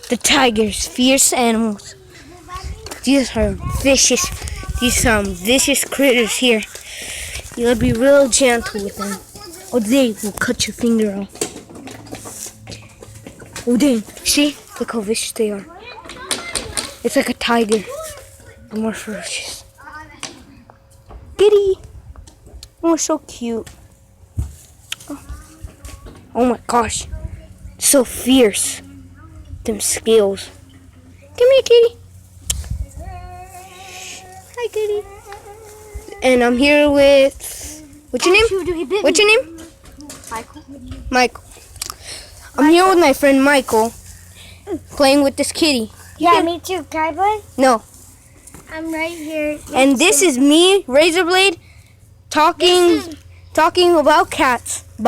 the tigers, fierce animals. These are vicious. These are some vicious critters here. You gotta be real gentle with them, or they will cut your finger off. Oh dang! See? Look how vicious they are. It's like a tiger, but more ferocious. Kitty! Oh, so cute. Oh my gosh. So fierce. Them scales. Come here, kitty. Hi, kitty. And I'm here with... What's your name? What's your name? Michael. Michael. I'm here with my friend Michael, playing with this kitty. Yeah, me too. Can I play? No. I'm right here. And this is me, Razorblade, talking about cats. Bye.